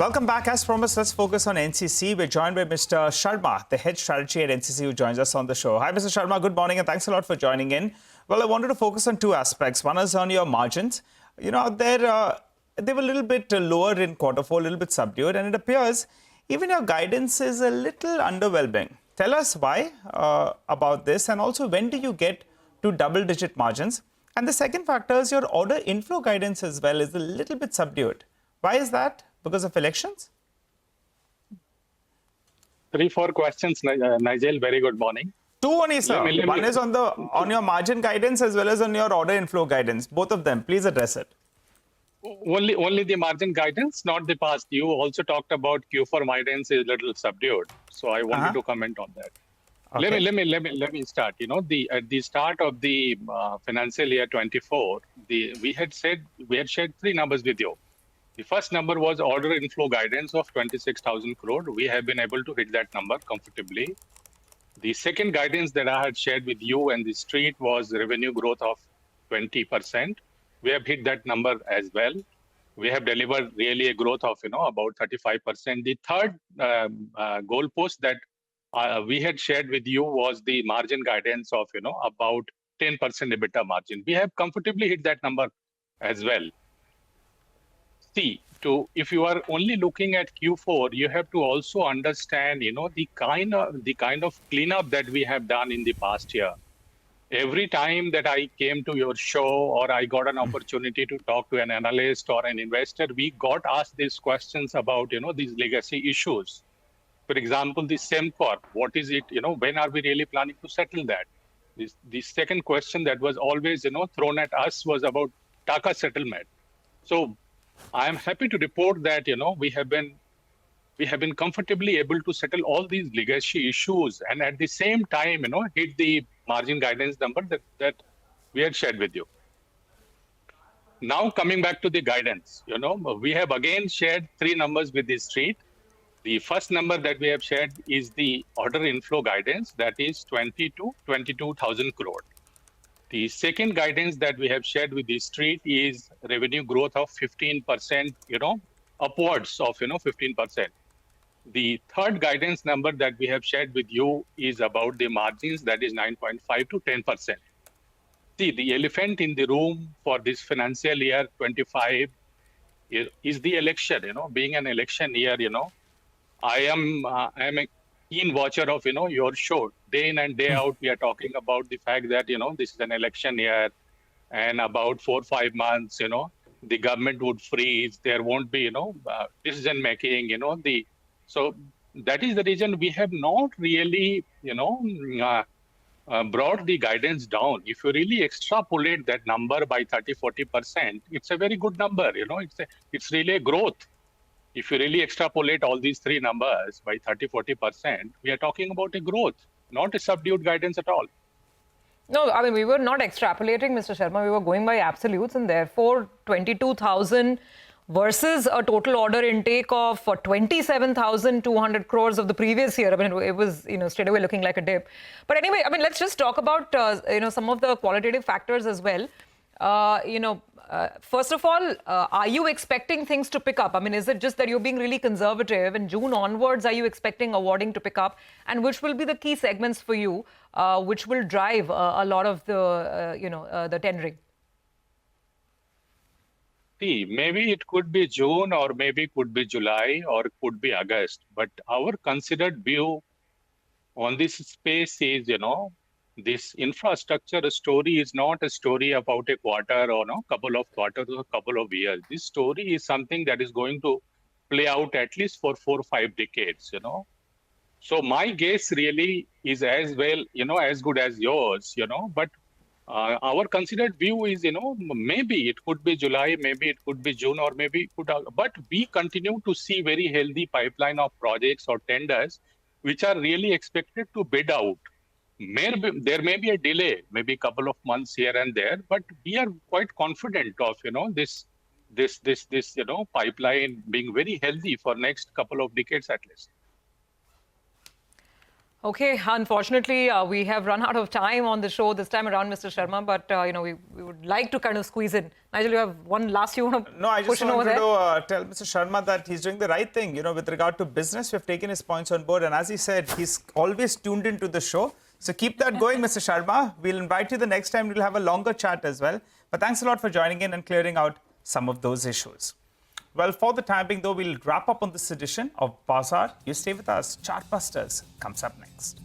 Welcome back. As promised, let's focus on NCC. We're joined by Mr. Sharma, the head strategy at NCC, who joins us on the show. Hi, Mr. Sharma. Good morning, and thanks a lot for joining in. Well, I wanted to focus on two aspects. One is on your margins. Out there, they were a little bit lower in quarter four, a little bit subdued, and it appears even your guidance is a little underwhelming. Tell us why about this, and also when do you get to double-digit margins? And the second factor is your order inflow guidance as well is a little bit subdued. Why is that? Because of elections? 3-4 questions, Nigel. Very good morning. Two only, sir. One is on your margin guidance as well as on your order inflow guidance. Both of them. Please address it. Only the margin guidance, not the past. You also talked about Q4 guidance is a little subdued. So I wanted to comment on that. Okay. Let me start. At the start of the financial year 24, we had shared three numbers with you. The first number was order inflow guidance of 26,000 crore. We have been able to hit that number comfortably. The second guidance that I had shared with you and the street was revenue growth of 20%. We have hit that number as well. We have delivered really a growth of about 35%. The third goalpost that we had shared with you was the margin guidance of about 10% EBITDA margin. We have comfortably hit that number as well. See, if you are only looking at Q4, you have to also understand, the kind of cleanup that we have done in the past year. Every time that I came to your show or I got an opportunity to talk to an analyst or an investor, we got asked these questions about, these legacy issues. For example, the SEMCOR, what is it? When are we really planning to settle that? The second question that was always, thrown at us was about TACA settlement. So I am happy to report that we have been comfortably able to settle all these legacy issues and at the same time hit the margin guidance number that we had shared with you. Now coming back to the guidance, we have again shared three numbers with the street. The first number that we have shared is the order inflow guidance, that is 22,000 crore. The second guidance that we have shared with the street is revenue growth of 15%, upwards of 15%. The third guidance number that we have shared with you is about the margins, that is 9.5 to 10%. See, the elephant in the room for this financial year 25 is the election. Being an election year, I am a keen watcher of your show. Day in and day out, we are talking about the fact that this is an election year, and about 4 or 5 months, the government would freeze. There won't be decision making. So that is the reason we have not really brought the guidance down. If you really extrapolate that number by 30-40%, it's a very good number. It's really a growth. If you really extrapolate all these three numbers by 30-40%, we are talking about a growth, not a subdued guidance at all. No, I mean, we were not extrapolating, Mr. Sharma. We were going by absolutes, and therefore 22,000 versus a total order intake of 27,200 crores of the previous year. I mean, it was, straight away looking like a dip. But anyway, I mean, let's just talk about, some of the qualitative factors as well. First of all, are you expecting things to pick up? I mean, is it just that you're being really conservative? And June onwards, are you expecting awarding to pick up? And which will be the key segments for you, which will drive a lot of the, the tendering? See, maybe it could be June, or maybe it could be July, or it could be August. But our considered view on this space is, this infrastructure story is not a story about a quarter or couple of quarters or a couple of years. This story is something that is going to play out at least for 4 or 5 decades, So my guess really is as well, as good as yours, but our considered view is, maybe it could be July, maybe it could be June, or maybe it could, but we continue to see very healthy pipeline of projects or tenders, which are really expected to bid out. There may be a delay, maybe a couple of months here and there, but we are quite confident of, this pipeline being very healthy for next couple of decades at least. Okay, unfortunately, we have run out of time on the show this time around, Mr. Sharma, but we would like to kind of squeeze in. Nigel, you have one last you want to No, I just push in over wanted there? to tell Mr. Sharma that he's doing the right thing, with regard to business. We've taken his points on board, and as he said, he's always tuned into the show. So keep that going, Mr. Sharma. We'll invite you the next time. We'll have a longer chat as well. But thanks a lot for joining in and clearing out some of those issues. Well, for the time being, though, we'll wrap up on this edition of Bazaar. You stay with us. Chartbusters comes up next.